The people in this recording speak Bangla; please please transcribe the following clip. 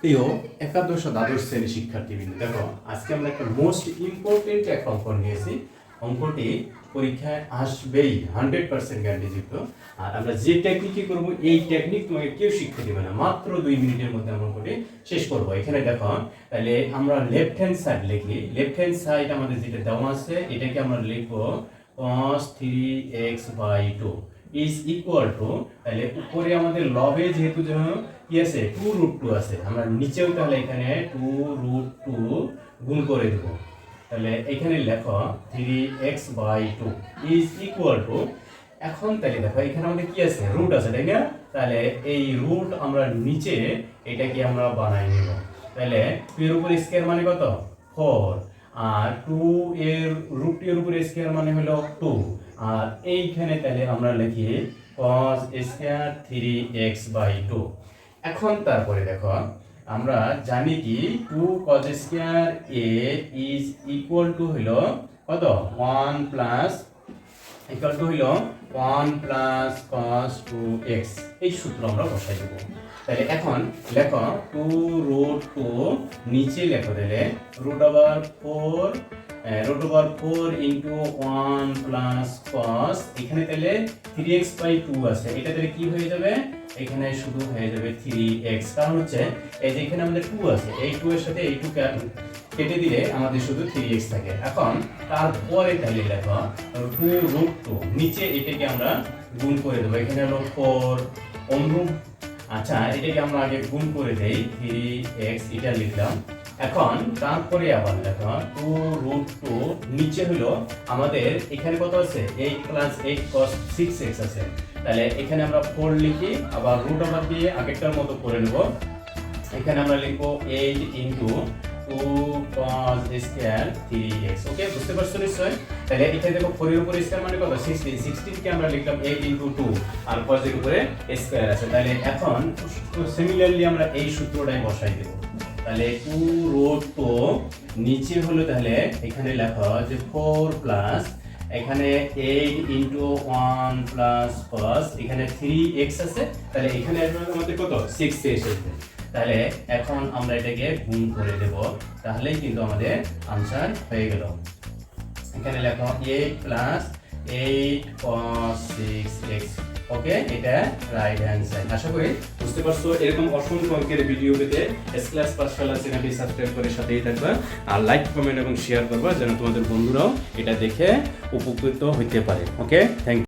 প্রিয় একাদশ ও দ্বাদশ শ্রেণীর শিক্ষার্থীবৃন্দ, দেখো আজকে আমরা একটা মোস্ট ইম্পর্টেন্ট একটা অঙ্ক নিয়েছি। অঙ্কটি পরীক্ষায় আসবেই, 100% গ্যারান্টিযুক্ত। আর আমরা যে টেকনিকে করব এই টেকনিক তোমাকে কেউ শিক্ষা দেবে না, মাত্র 2 মিনিটের মধ্যে আমরা অঙ্কটি শেষ করব। এখানে দেখো, তাহলে আমরা লেফট হ্যান্ড সাইড লিখি। লেফট হ্যান্ড সাইড আমাদের যেটা দেওয়া আছে এটাকে আমরা লিখবো cos 3x/2 is equal to, তাহলে উপরে আমাদের লবে যেহেতু কি আছে 2√2 আছে, আমরা নিচেও তাহলে এখানে 2√2 গুণ করে দেব। তাহলে এখানে লেখো 3x/2 ইজ ইকুয়াল টু, এখন তাহলে দেখো এখানে আমাদের কি আছে, রুট আছে, তাই না? তাহলে এই রুট আমরা নিচে এটাকে আমরা বানাই নেব। তাহলে 2 এর উপর স্কয়ার মানে কত, 4, আর 2 এর √2 এর উপর স্কয়ার মানে হলো 2, আর এইখানে তাহলে আমরা লিখি cos স্কয়ার 3x/2। এখন তারপরে দেখো আমরা জানি কি 2 cos square a is equal to হলো কত, 1 প্লাস ইকুয়াল টু হলো 1 প্লাস cos 2x। এই সূত্র আমরা বসাই দেব। তাহলে এখন লেখো 2√2 নিচে লেখো, তাহলে √4 ইন্টু 1 প্লাস cos, এখানে তাহলে 3x/2 আছে, এটা তাহলে কি হয়ে যাবে, এখানে শুধু হয়ে যাবে 3x। কারণ হচ্ছে এই যে এখানে আমাদের 2 আছে, এই 2 এর সাথে এই 2 কেটে দিলে আমাদের শুধু 3x থাকে। এখন তারপরে তাহলে লেখো 2√2 নিচে এটাকে আমরা গুণ করে দেবো, এখানে হলো 4 অনুরূপ। আচ্ছা, এটাকে আমরা আগে গুণ করে দেই, 3x এটা লিখলাম। এখন তারপরে আবার লেখো 2√2 নিচে হলো আমাদের এখানে কত আছে, 8 প্লাস 8 cos 6x আছে। তাহলে এখানে আমরা 4 লিখি, আবার রুট ওভার দিয়ে আগেরটার মতো করে নেব। এখানে আমরা লিখবো 8 ইন্টু 2 cos স্কয়ার 3x। ওকে, বুঝতে পারছো নিশ্চয়? তাহলে এখানে দেখো 4 এর উপর স্কয়ার মানে কত, 16 কে আমরা লিখলাম 8 ইন্টু 2, আর cos এর উপরে স্কয়ার আছে। তাহলে এখন সিমিলারলি আমরা এই সূত্রটাই বসাই দেব। তাহলে 2√2 নিচে হলো, তাহলে এখানে লেখা যে 4 প্লাস এখানে 8 ইন্টু 1 প্লাস cos, এখানে 3x আছে, তাহলে এখানে আমাদের কত, 6 এসেছে। তাহলে এখন আমরা এটাকে গুণ করে দেব, তাহলেই কিন্তু আমাদের আনসার হয়ে গেল। এখানে লেখো 8 প্লাস 8 cos 6x। ওকে, এটা রাইট হ্যান্ড সাইড। আশা করি বুঝতে পারছো। এরকম অসংখ্য অঙ্কের ভিডিও পেতে এস-ক্লাস পাঠশালা চ্যানেলটি সাবস্ক্রাইব করে সাথেই থাকবা, আর লাইক, কমেন্ট এবং শেয়ার করবা, যেন তোমাদের বন্ধুরাও এটা দেখে উপকৃত হতে পারে। ওকে, থ্যাংক ইউ।